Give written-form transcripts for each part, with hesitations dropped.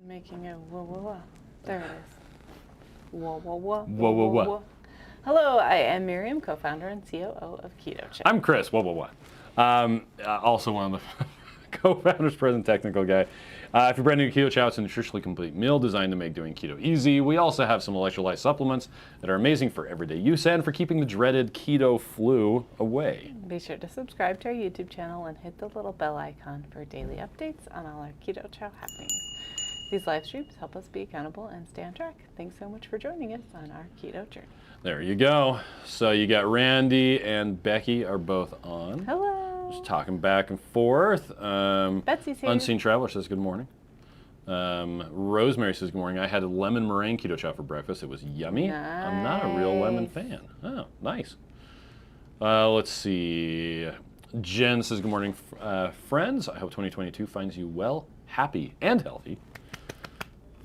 Making a whoa, whoa, whoa. There it is. Whoa, whoa, whoa. Whoa, whoa, whoa. Hello, I am Miriam, co-founder and COO of Keto Chow. I'm Chris. Whoa, whoa, whoa. Also one of the co-founders, present technical guy. If you're brand new to Keto Chow, it's a nutritionally complete meal designed to make doing keto easy. We also have some electrolyte supplements that are amazing for everyday use and for keeping the dreaded keto flu away. Be sure to subscribe to our YouTube channel and hit the little bell icon for daily updates on all our Keto Chow happenings. These live streams help us be accountable and stay on track. Thanks so much for joining us on our keto journey. There you go. So you got Randy and Becky are both on. Hello. Just talking back and forth. Betsy's here. Unseen Traveler says good morning. Rosemary says good morning. I had a lemon meringue keto chow for breakfast. It was yummy. Nice. I'm not a real lemon fan. Oh, nice. Let's see. Jen says good morning, friends. I hope 2022 finds you well, happy, and healthy.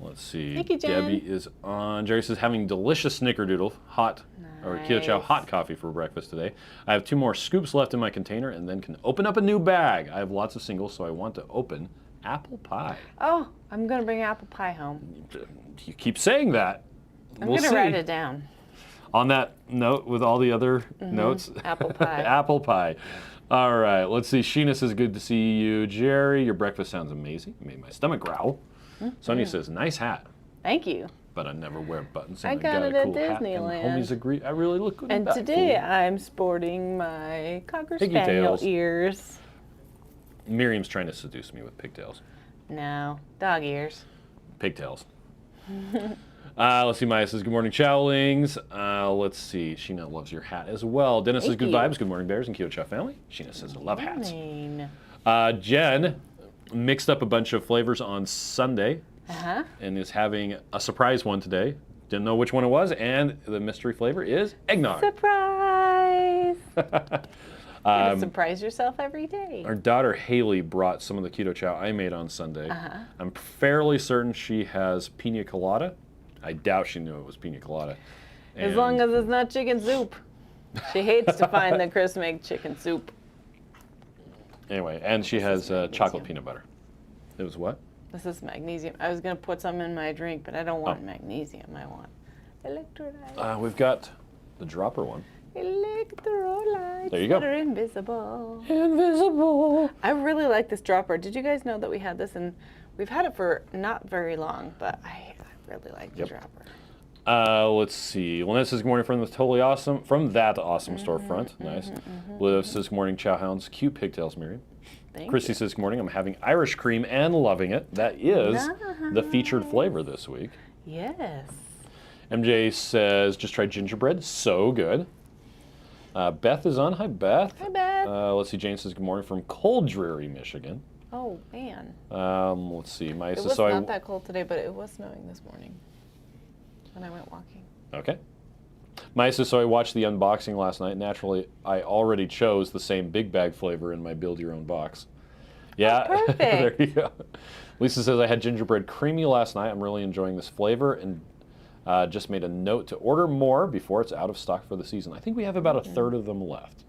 Let's see. Thank you, Jen. Debbie is on. Jerry says having delicious snickerdoodle hot or Keto Chow hot coffee for breakfast today. I have 2 more scoops left in my container and then can open up a new bag. I have lots of singles, so I want to open apple pie. Oh, I'm going to bring apple pie home. You keep saying that. I'm We'll going to see. write it down. On that note, with all the other notes. Apple pie. Apple pie. All right, let's see. Sheena says good to see you. Jerry, your breakfast sounds amazing. It made my stomach growl. Sonia says, nice hat. Thank you. But I never wear buttons. I And got it a at cool hat, Disneyland. and homies agree. I really look good in And that. today Cool. I'm sporting my Cocker Piggy Spaniel tails. ears. Miriam's trying to seduce me with pigtails. No, dog ears. Pigtails. Let's see. Maya says, good morning, Chowlings. Let's see. Sheena loves your hat as well. Dennis says, Thank good you. vibes. Good morning, Bears and Keto Chow family. Sheena says, I love hats. Morning. Jen mixed up a bunch of flavors on Sunday and is having a surprise one today. Didn't know which one it was, and the mystery flavor is eggnog. Surprise! You gotta surprise yourself every day. Our daughter Haley brought some of the Keto Chow I made on Sunday. I'm fairly certain she has pina colada. I doubt she knew it was pina colada. As long as it's not chicken soup. She hates to find that Chris makes chicken soup. Anyway, and she has chocolate peanut butter. It was what? This is magnesium. I was gonna put some in my drink, but I don't want magnesium. I want electrolytes. We've got the dropper one. Electrolytes There you go. that are invisible. Invisible. I really like this dropper. Did you guys know that we had this? And we've had it for not very long, but I really like the dropper. Let's see. Lynette says, good morning from the totally awesome, from that awesome storefront. Nice. Liv says, good morning, Chow Hounds. Cute pigtails, Miriam. Christy says, good morning. I'm having Irish cream and loving it. That is the featured flavor this week. Yes. MJ says, just tried gingerbread. So good. Beth is on. Hi, Beth. Hi, Beth. Let's see. Jane says, good morning from cold, dreary Michigan. Oh, man. Let's see. Maya It says, was so not that cold today, but it was snowing this morning when I went walking. Okay. Maya says, so I watched the unboxing last night. Naturally, I already chose the same big bag flavor in my build your own box. Yeah, Oh, perfect. there you go. Lisa says, I had gingerbread creamy last night. I'm really enjoying this flavor and just made a note to order more before it's out of stock for the season. I think we have about a third of them left.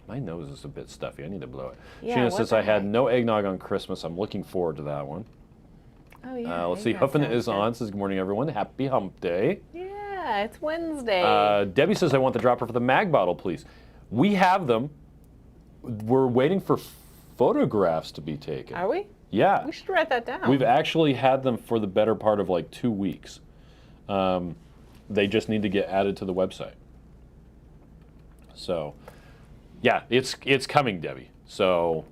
My nose is a bit stuffy. I need to blow it. Yeah, Sheena says, I had no eggnog on Christmas. I'm looking forward to that one. Oh, yeah. Let's see. Huffin is on. Says, good morning, everyone. Happy hump day. Yeah, it's Wednesday. Debbie says, I want the dropper for the mag bottle, please. We have them. We're waiting for photographs to be taken. Are we? Yeah. We should write that down. We've actually had them for the better part of like 2 weeks. They just need to get added to the website. So, yeah, it's coming, Debbie. So,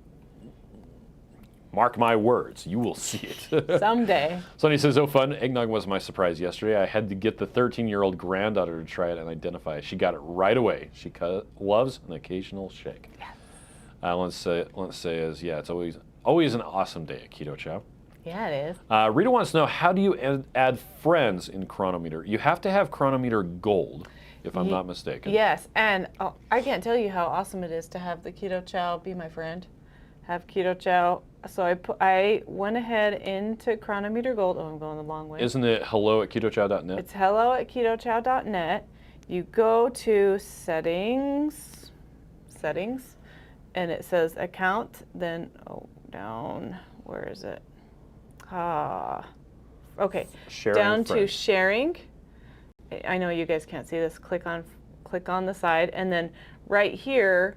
mark my words, you will see it. Someday. Sonny says, oh fun, eggnog was my surprise yesterday. I had to get the 13-year-old granddaughter to try it and identify it. She got it right away. She loves an occasional shake. Yes. Let's say is, yeah, it's always an awesome day at Keto Chow. Yeah, it is. Rita wants to know, how do you add friends in Chronometer? You have to have Chronometer Gold, if I'm not mistaken. Yes, and I can't tell you how awesome it is to have the Keto Chow be my friend. Have Keto Chow. So I went ahead into Chronometer Gold. Oh, I'm going the long way. Isn't it hello@ketochow.net? It's hello@ketochow.net. You go to settings, and it says account, then, down, where is it? Okay, Sharing down to friends. sharing. I know you guys can't see this. Click on the side, and then right here,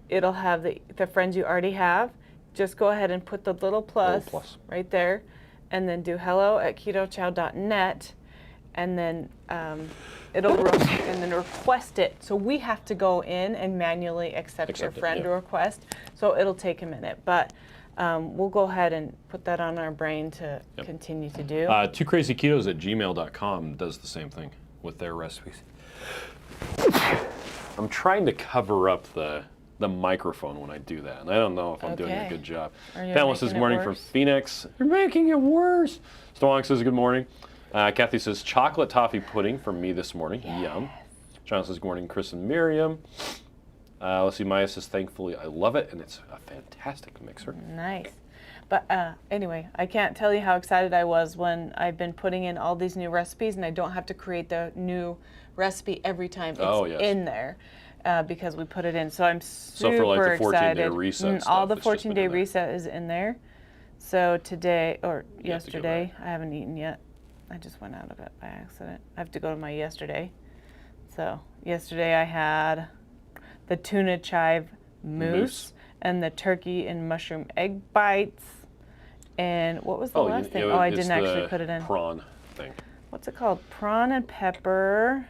it'll have the friends you already have. Just go ahead and put the little plus, right there, and then do hello@ketochow.net, and then it'll and then request it. So we have to go in and manually accept your friend request. So it'll take a minute, but we'll go ahead and put that on our brain to continue to do. 2crazyketos@gmail.com does the same thing with their recipes. I'm trying to cover up the microphone when I do that, and I don't know if I'm doing a good job. Pamela says good morning from Phoenix. You're making it worse. Stonewalk says good morning. Kathy says chocolate toffee pudding for me this morning. Yes. Yum. John says good morning, Chris and Miriam. Let's see, Maya says thankfully I love it, and it's a fantastic mixer. Nice. But anyway, I can't tell you how excited I was when I've been putting in all these new recipes, and I don't have to create the new recipe every time it's in there. Because we put it in. So I'm super for like the 14-day reset all the 14-day reset is in there. So today, or yesterday, I haven't eaten yet. I just went out of it by accident. I have to go to my yesterday. So yesterday I had the tuna chive mousse and the turkey and mushroom egg bites. And what was the last thing? I didn't actually put it in. Prawn thing. What's it called? Prawn and pepper.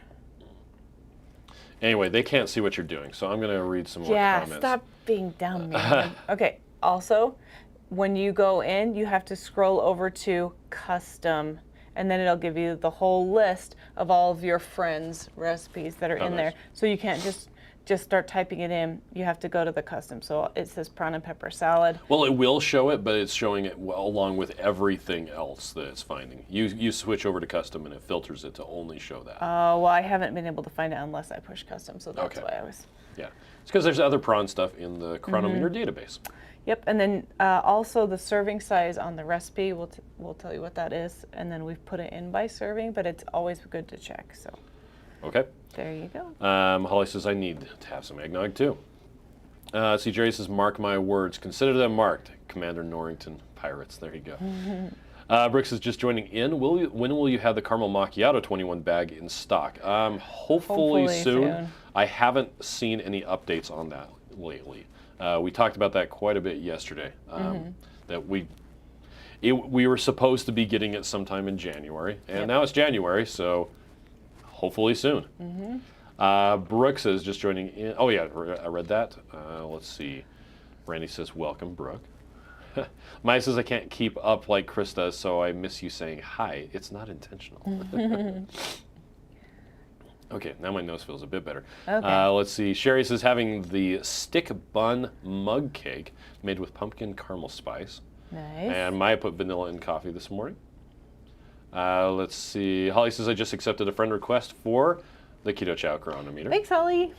Anyway, they can't see what you're doing, so I'm going to read some more comments. Yeah, stop being dumb, man. Okay, also, when you go in, you have to scroll over to custom, and then it'll give you the whole list of all of your friends' recipes that are in there. So you can't just start typing it in. You have to go to the custom. So it says prawn and pepper salad. Well, it will show it, but it's showing it along with everything else that it's finding. You switch over to custom, and it filters it to only show that. Oh, well, I haven't been able to find it unless I push custom, so that's why I was... Yeah, it's because there's other prawn stuff in the Chronometer database. Yep, and then also the serving size on the recipe, we'll tell you what that is, and then we've put it in by serving, but it's always good to check, so... Okay. There you go. Holly says, I need to have some eggnog too. See, Jerry says, mark my words. Consider them marked. Commander Norrington Pirates. There you go. Brooks is just joining in. When will you have the caramel macchiato 21 bag in stock? Hopefully soon. I haven't seen any updates on that lately. We talked about that quite a bit yesterday. That we were supposed to be getting it sometime in January, and now it's January, so... hopefully soon. Brooks is just joining in. Oh yeah, I read that. Let's see. Randy says, welcome, Brooke. Maya says, I can't keep up like Chris does, so I miss you saying hi. It's not intentional. Okay, now my nose feels a bit better. Okay. Let's see. Sherry says, having the stick bun mug cake made with pumpkin caramel spice. Nice. And Maya put vanilla in coffee this morning. Let's see. Holly says, I just accepted a friend request for the Keto Chow Chronometer. Thanks, Holly.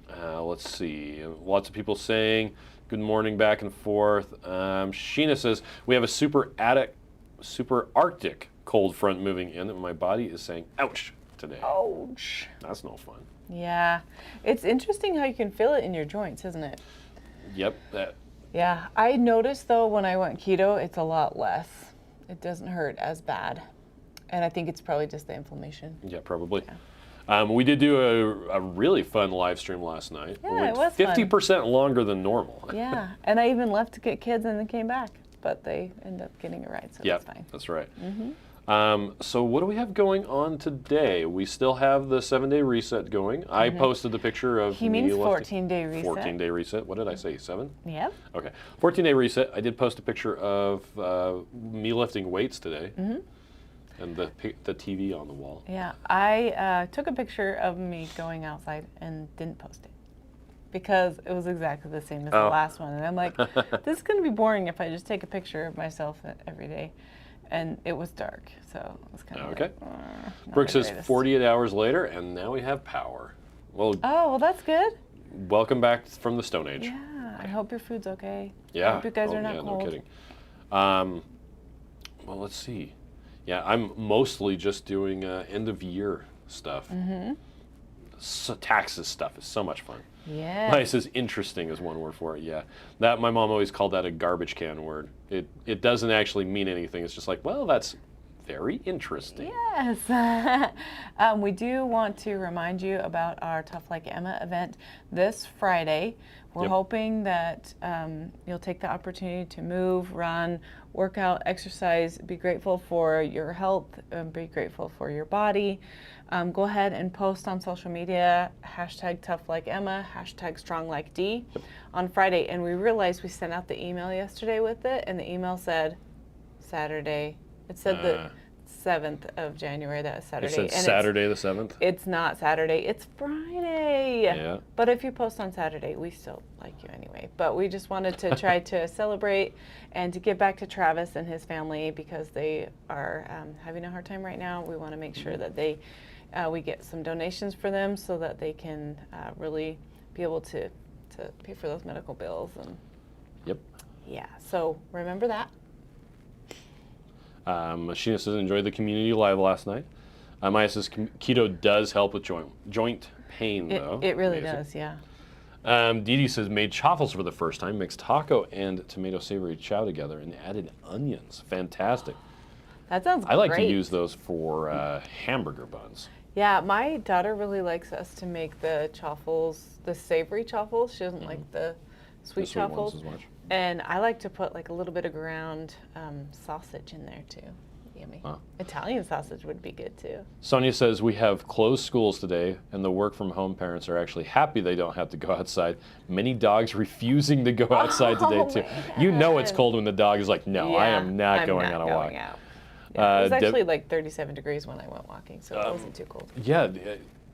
Let's see. Lots of people saying good morning back and forth. Sheena says, we have a super Arctic cold front moving in, and my body is saying, ouch, today. Ouch. That's no fun. Yeah. It's interesting how you can feel it in your joints, isn't it? Yep. Yeah. I noticed, though, when I went keto, it's a lot less. It doesn't hurt as bad. And I think it's probably just the inflammation. Yeah, probably. Yeah. We did do a really fun live stream last night. Yeah, it was 50% longer than normal. Yeah, and I even left to get kids and then came back. But they ended up getting a ride, so that's fine. That's right. So what do we have going on today? We still have the 7-day reset going. I posted the picture of He means 14-day reset. 14-day reset. What did I say, 7? Yep. Okay. 14-day reset. I did post a picture of me lifting weights today. And the TV on the wall. Yeah, I took a picture of me going outside and didn't post it. Because it was exactly the same as the last one. And I'm like, this is going to be boring if I just take a picture of myself every day. And it was dark, so it was kind of like, Brooke says 48 hours later, and now we have power. Well, well, that's good. Welcome back from the Stone Age. Yeah, I hope your food's okay. Yeah. I hope you guys are not cold. No kidding. Well, let's see. Yeah, I'm mostly just doing end of year stuff. taxes stuff is so much fun. Yeah. Nice is interesting is one word for it. Yeah, that my mom always called that a garbage can word. It doesn't actually mean anything. It's just like, well, that's very interesting. Yes. We do want to remind you about our ToughLikeEmma event this Friday. We're hoping that you'll take the opportunity to move, run, work out, exercise, be grateful for your health, be grateful for your body. Go ahead and post on social media, hashtag ToughLikeEmma, hashtag StrongLikeD on Friday. And we realized we sent out the email yesterday with it, and the email said Saturday. It said the 7th of January, that was Saturday. It said Saturday the 7th? It's not Saturday, it's Friday. Yeah. But if you post on Saturday, we still like you anyway. But we just wanted to try to celebrate and to give back to Travis and his family because they are having a hard time right now. We want to make sure that we get some donations for them so that they can really be able to pay for those medical bills. And Yep. yeah, so remember that. Sheena says, enjoyed the community live last night. Maya says, keto does help with joint pain, though. It really Amazing. does, yeah. Dee Dee says, made chaffles for the first time, mixed taco and tomato savory chow together, and added onions. Fantastic. That sounds great. I like to use those for hamburger buns. Yeah, my daughter really likes us to make the chaffles, the savory chaffles. She doesn't like the sweet chaffles. Ones as much. And I like to put like a little bit of ground sausage in there too. Yummy. Huh. Italian sausage would be good too. Sonia says, we have closed schools today, and the work from home parents are actually happy they don't have to go outside. Many dogs refusing to go outside today too. Man. You know it's cold when the dog is like, no, I am not going on a walk. Out. Yeah, it was actually like 37 degrees when I went walking, so it wasn't too cold. Yeah,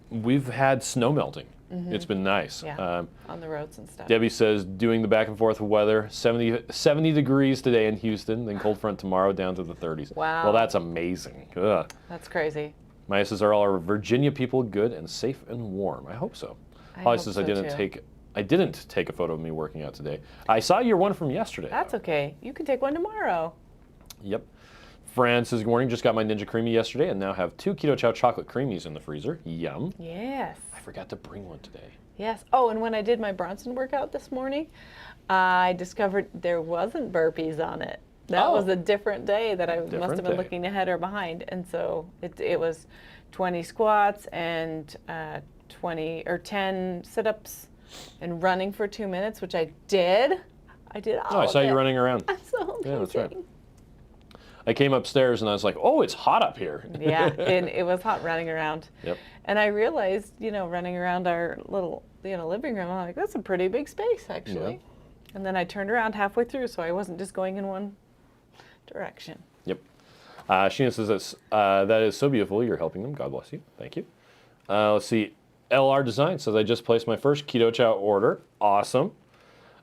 we've had snow melting. It's been nice. Yeah, on the roads and stuff. Debbie says, doing the back and forth weather, 70 degrees today in Houston, then cold front tomorrow down to the 30s. Wow. Well, that's amazing. Ugh. That's crazy. Maya says, are all our Virginia people good and safe and warm? I hope so. Holly says, I didn't take a photo of me working out today. I saw your one from yesterday. That's okay. You can take one tomorrow. Yep. Fran says, good morning, just got my Ninja Creamy yesterday and now have 2 Keto Chow chocolate creamies in the freezer. Yum. Yes. I forgot to bring one today. Yes. Oh, and when I did my Bronson workout this morning, I discovered there wasn't burpees on it. That was a different day that I must have been looking ahead or behind. And so it was 20 squats and 10 sit-ups and running for 2 minutes, which I did. I did all of it. I saw you running around. I'm so amazing. Yeah, that's right. I came upstairs and I was like, oh, it's hot up here. Yeah, and it was hot running around. Yep. And I realized, running around our little, living room, I'm like, that's a pretty big space, actually. Yeah. And then I turned around halfway through, so I wasn't just going in one direction. Yep. Sheena says, that is so beautiful. You're helping them. God bless you. Thank you. Let's see. LR Design says, I just placed my first Keto Chow order. Awesome.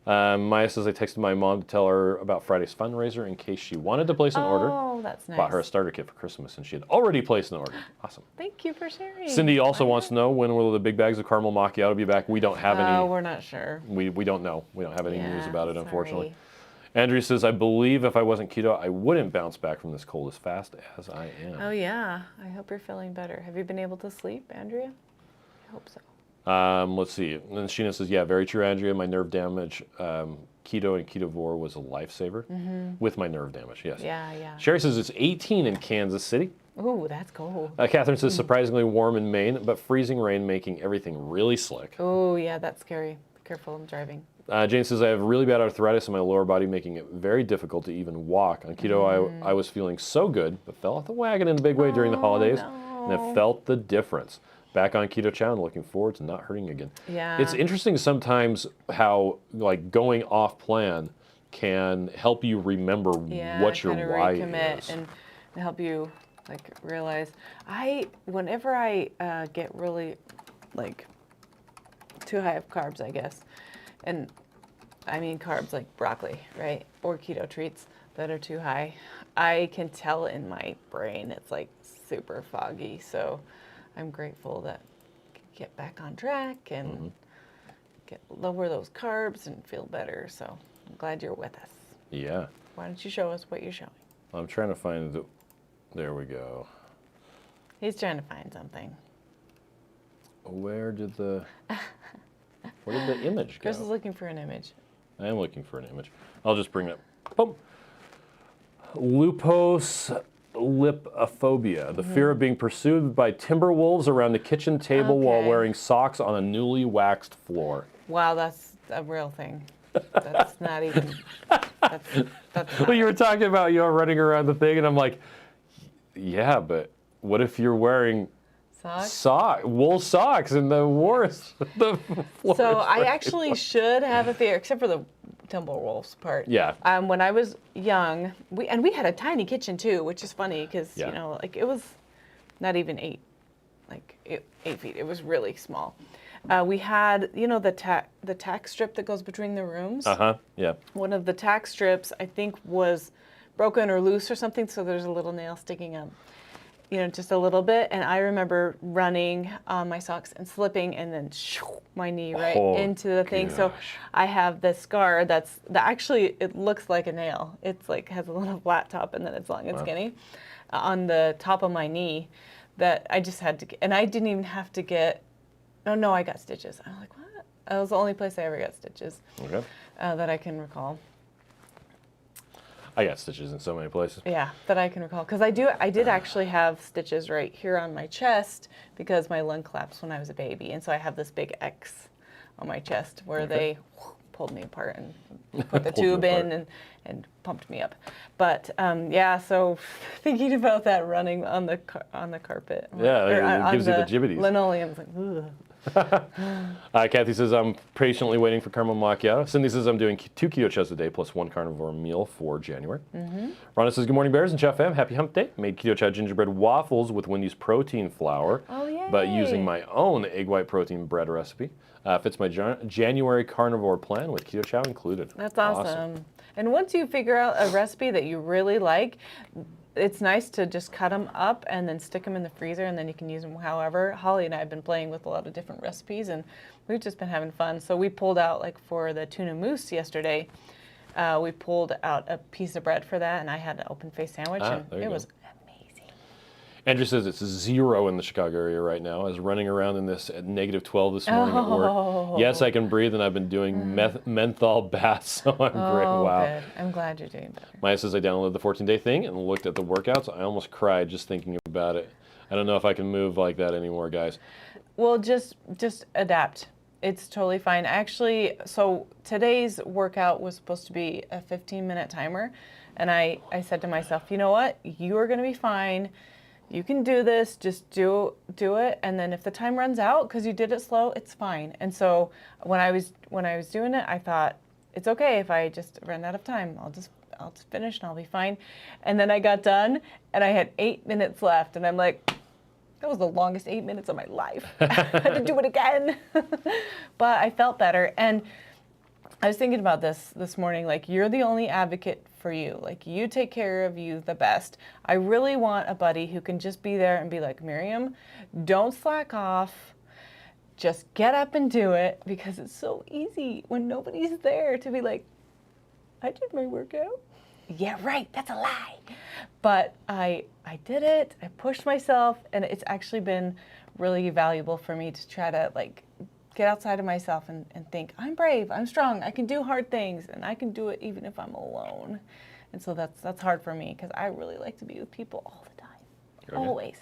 Maya says, I texted my mom to tell her about Friday's fundraiser in case she wanted to place an order. Oh, that's nice. Bought her a starter kit for Christmas, and she had already placed an order. Awesome. Thank you for sharing. Cindy also wants to know, when will the big bags of caramel macchiato be back? We don't have any. Oh, we're not sure. We don't know. We don't have any news about it, unfortunately. Sorry. Andrea says, I believe if I wasn't keto, I wouldn't bounce back from this cold as fast as I am. Oh, yeah. I hope you're feeling better. Have you been able to sleep, Andrea? I hope so. Let's see. And then Sheena says, yeah, very true, Andrea. My nerve damage, keto and ketovore was a lifesaver with my nerve damage, yes. Yeah, yeah. Sherry says it's 18 in Kansas City. Ooh, that's cold. Catherine says surprisingly warm in Maine, but freezing rain making everything really slick. Oh, yeah, that's scary. Be careful, I'm driving. Jane says, I have really bad arthritis in my lower body, making it very difficult to even walk. On keto, I was feeling so good, but fell off the wagon in a big way during the holidays, and I felt the difference. Back on Keto Chow and looking forward to not hurting again. Yeah. It's interesting sometimes how going off plan can help you remember what your why is. And help you realize. Whenever I get really too high of carbs, I guess, and I mean carbs like broccoli, right, or keto treats that are too high, I can tell in my brain it's super foggy. So I'm grateful that I can get back on track and lower those carbs and feel better. So I'm glad you're with us. Yeah. Why don't you show us what you're showing? I'm trying to find there we go. He's trying to find something. Where did the image go? Chris is looking for an image. I am looking for an image. I'll just bring it. Boom. Luposlipophobia, the fear of being pursued by timber wolves around the kitchen table while wearing socks on a newly waxed floor. Wow, that's a real thing. That's not even. That's not Well, you were talking about running around the thing, and I'm like, yeah, but what if you're wearing wool socks in the worst? The so I actually should have a fear, except for the timberwolves part. Yeah. When I was young, we had a tiny kitchen too, which is funny because Yeah. you know, like it was not even 8 feet. It was really small. We had, you know, the tack strip that goes between the rooms. Yeah. One of the tack strips, I think, was broken or loose or something, so there's a little nail sticking up, you know, just a little bit. And I remember running on my socks and slipping, and then my knee right into the thing. So I have this scar that actually, it looks like a nail. It's like has a little flat top, and then it's long and skinny on the top of my knee that I just had to get, and I didn't even have to get. Oh no, I got stitches. I'm like, what? That was the only place I ever got stitches that I can recall. I got stitches in so many places. Yeah, that I can recall. Because I did actually have stitches right here on my chest because my lung collapsed when I was a baby. And so I have this big X on my chest where they pulled me apart and put the tube in and pumped me up. But yeah, so thinking about that running on the carpet. Yeah, it gives you the jibbities. Linoleum. Like, ugh. Kathy says, I'm patiently waiting for caramel macchiato. Cindy says, I'm doing 2 keto chows a day plus 1 carnivore meal for January. Rhonda says, good morning, Bears and Chow fam. Happy hump day. Made keto chow gingerbread waffles with Wendy's protein flour, but using my own egg white protein bread recipe. Fits my January carnivore plan with keto chow included. That's awesome. And once you figure out a recipe that you really like, it's nice to just cut them up and then stick them in the freezer, and then you can use them however. Holly and I have been playing with a lot of different recipes, and we've just been having fun. So we pulled out, like for the tuna mousse yesterday, we pulled out a piece of bread for that, and I had an open-faced sandwich, and it was amazing. Andrew says it's 0 in the Chicago area right now. I was running around in this at -12 this morning at work. Yes, I can breathe, and I've been doing menthol baths, so I'm great. Wow. Good. I'm glad you're doing better. Maya says I downloaded the 14-day thing and looked at the workouts. I almost cried just thinking about it. I don't know if I can move like that anymore, guys. Well, just adapt. It's totally fine. Actually, so today's workout was supposed to be a 15-minute timer, and I said to myself, you know what? You are going to be fine. You can do this. Just do it. And then if the time runs out because you did it slow, it's fine. And so when I was doing it, I thought it's okay if I just run out of time. I'll just finish and I'll be fine. And then I got done and I had 8 minutes left, and I'm like, that was the longest 8 minutes of my life. I had to do it again. But I felt better. And I was thinking about this morning, like, you're the only advocate for you. Like, you take care of you the best. I really want a buddy who can just be there and be like, Miriam, don't slack off. Just get up and do it, because it's so easy when nobody's there to be like, I did my workout. Yeah, right. That's a lie. But I did it. I pushed myself, and it's actually been really valuable for me to try to, like, get outside of myself and think, I'm brave, I'm strong, I can do hard things, and I can do it even if I'm alone. And so that's hard for me, because I really like to be with people all the time. Okay. Always.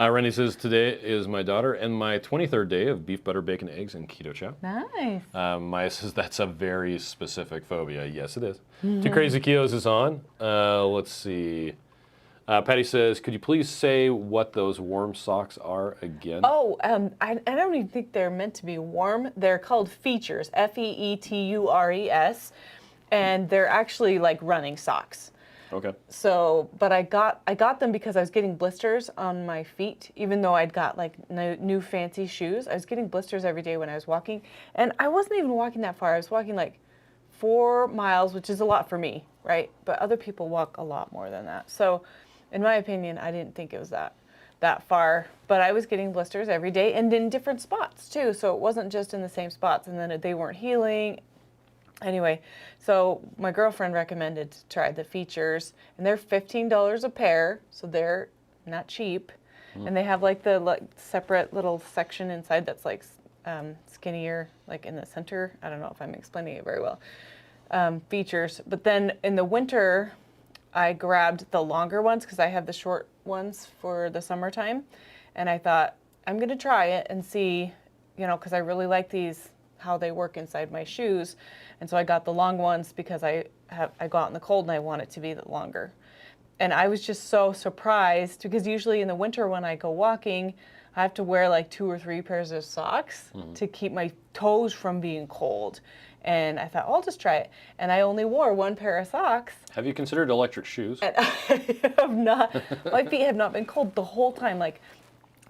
Randy says, today is my daughter and my 23rd day of beef, butter, bacon, eggs, and keto chow. Nice. Maya says, that's a very specific phobia. Yes, it is. 2 Crazy Ketos is on. Let's see. Patty says, could you please say what those warm socks are again? Oh, I don't even think they're meant to be warm. They're called Feetures, Feetures, and they're actually like running socks. Okay. So, but I got them because I was getting blisters on my feet, even though I'd got like new fancy shoes. I was getting blisters every day when I was walking, and I wasn't even walking that far. I was walking like 4 miles, which is a lot for me, right? But other people walk a lot more than that. So, in my opinion, I didn't think it was that far, but I was getting blisters every day and in different spots too. So it wasn't just in the same spots, and then they weren't healing. Anyway, so my girlfriend recommended to try the Feetures, and they're $15 a pair, so they're not cheap. And they have like the separate little section inside that's like skinnier, like in the center. I don't know if I'm explaining it very well. Features. But then in the winter, I grabbed the longer ones because I have the short ones for the summertime. And I thought, I'm going to try it and see, you know, because I really like these, how they work inside my shoes. And so I got the long ones because I go out in the cold and I want it to be longer. And I was just so surprised because usually in the winter when I go walking, I have to wear like 2 or 3 pairs of socks to keep my toes from being cold. And I thought, I'll just try it. And I only wore 1 pair of socks. Have you considered electric shoes? And I have not, my feet have not been cold the whole time. Like,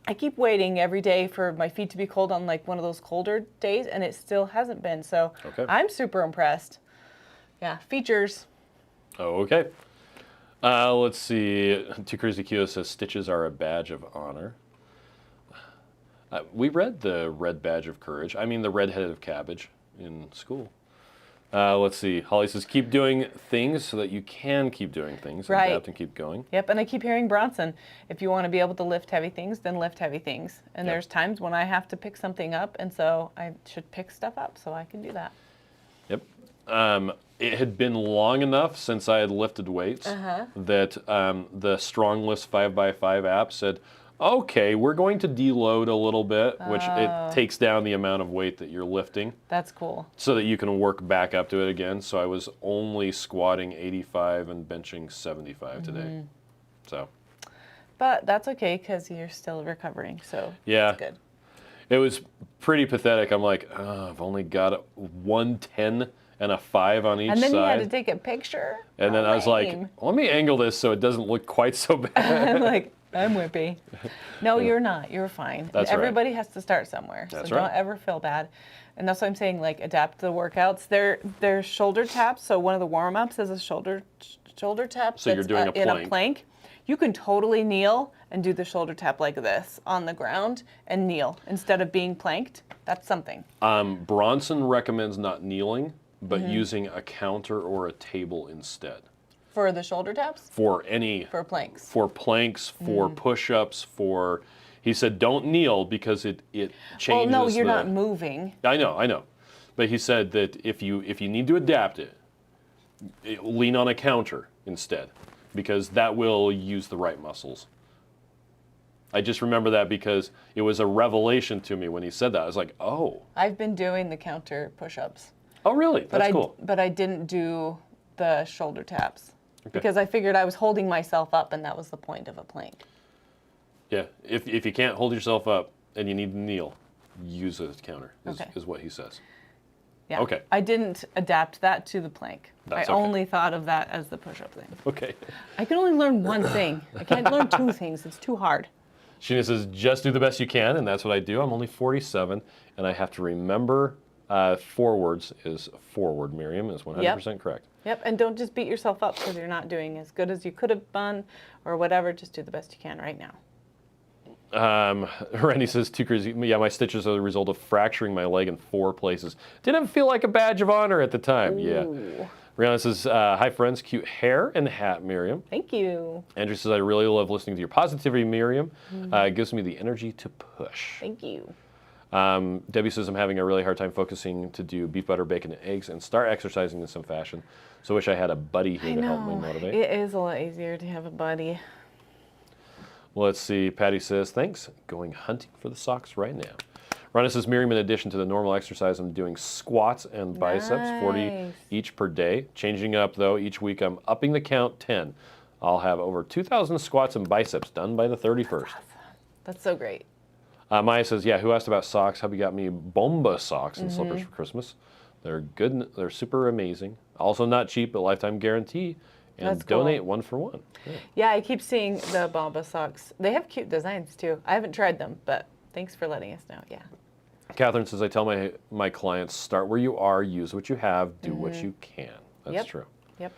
I keep waiting every day for my feet to be cold on like one of those colder days, and it still hasn't been. So I'm super impressed. Yeah, features. Oh, okay. Let's see. Too Crazy Kyo says stitches are a badge of honor. We read the red badge of courage. I mean the red head of cabbage in school. Let's see. Holly says keep doing things so that you can keep doing things. Right. Adapt and keep going. Yep, and I keep hearing Bronson, if you want to be able to lift heavy things, then lift heavy things. And there's times when I have to pick something up, and so I should pick stuff up so I can do that. Yep. It had been long enough since I had lifted weights that the Strongless 5x5 app said, okay, we're going to deload a little bit, which it takes down the amount of weight that you're lifting. That's cool. So that you can work back up to it again. So I was only squatting 85 and benching 75 today. So. But that's okay because you're still recovering, so yeah, that's good. It was pretty pathetic. I'm like, oh, I've only got 110 and a 5 on each side. And then you had to take a picture? And then I was like, let me angle this so it doesn't look quite so bad. I'm like, I'm whippy. No, you're not. You're fine. That's Everybody has to start somewhere. That's so don't ever feel bad. And that's what I'm saying, like, adapt the workouts. They're shoulder taps. So one of the warm-ups is a shoulder tap. So you're doing in a plank. You can totally kneel and do the shoulder tap like this on the ground and kneel instead of being planked. That's something. Bronson recommends not kneeling, but using a counter or a table instead. For the shoulder taps? For planks. For planks, for push-ups, he said don't kneel because it changes. Well, no, you're not moving. I know. But he said that if you need to adapt it, lean on a counter instead because that will use the right muscles. I just remember that because it was a revelation to me when he said that. I was like, oh. I've been doing the counter push-ups. Oh, really? That's cool. But I didn't do the shoulder taps. Because I figured I was holding myself up, and that was the point of a plank. Yeah, if you can't hold yourself up and you need to kneel, use a counter, is what he says. Yeah. Okay. I didn't adapt that to the plank. That's I only thought of that as the push-up thing. Okay. I can only learn one thing. I can't learn 2 things. It's too hard. Sheena says, just do the best you can, and that's what I do. I'm only 47, and I have to remember forwards is forward, Miriam, is 100% correct. Yep, and don't just beat yourself up because you're not doing as good as you could have done or whatever. Just do the best you can right now. Randy says, too crazy. Yeah, my stitches are the result of fracturing my leg in 4 places. Didn't feel like a badge of honor at the time. Ooh. Yeah. Rihanna says, hi friends, cute hair and hat, Miriam. Thank you. Andrew says, I really love listening to your positivity, Miriam. It gives me the energy to push. Thank you. Debbie says, I'm having a really hard time focusing to do beef, butter, bacon, and eggs and start exercising in some fashion. So I wish I had a buddy here to help me motivate. It is a lot easier to have a buddy. Well, let's see. Patty says, thanks. Going hunting for the socks right now. Rhonda says, Miriam, in addition to the normal exercise, I'm doing squats and biceps, 40 each per day. Changing up, though, each week I'm upping the count 10. I'll have over 2,000 squats and biceps done by the 31st. That's so great. Maya says, yeah, who asked about socks? Hubby got me Bomba socks and slippers for Christmas. They're good. They're super amazing. Also not cheap, but lifetime guarantee. And That's cool. donate 1 for 1. Yeah, I keep seeing the Bomba socks. They have cute designs, too. I haven't tried them, but thanks for letting us know. Yeah. Catherine says, I tell my clients, start where you are, use what you have, do what you can. That's true. Yep.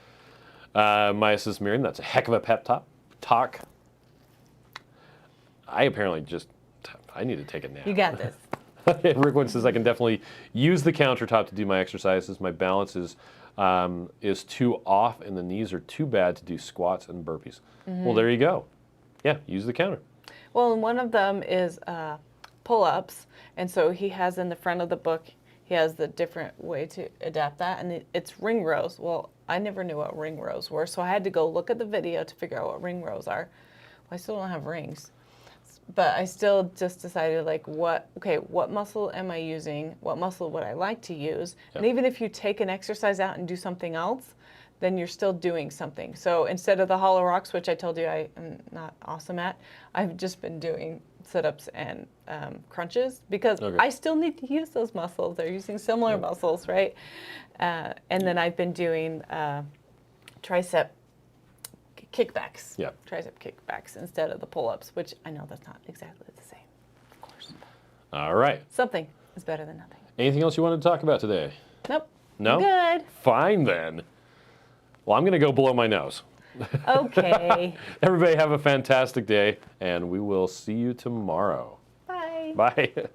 Maya says, Miriam, that's a heck of a pep talk. I apparently I need to take a nap. You got this. Rickwood says, I can definitely use the countertop to do my exercises. My balance is too off and the knees are too bad to do squats and burpees. Well, there you go. Yeah, use the counter. Well, and one of them is pull-ups, and so he has in the front of the book, he has the different way to adapt that, and it's ring rows. Well, I never knew what ring rows were, so I had to go look at the video to figure out what ring rows are. Well, I still don't have rings, but I still just decided like what muscle am I using? What muscle would I like to use? Yep. And even if you take an exercise out and do something else, then you're still doing something. So instead of the hollow rocks, which I told you I am not awesome at, I've just been doing sit-ups and crunches because I still need to use those muscles. They're using similar muscles, right? And then I've been doing tricep kickbacks. Yep. Tricep kickbacks instead of the pull-ups, which I know that's not exactly the same, of course. All right. Something is better than nothing. Anything else you wanted to talk about today? Nope. No? Good. Fine then. Well, I'm going to go blow my nose. Okay. Everybody have a fantastic day, and we will see you tomorrow. Bye. Bye.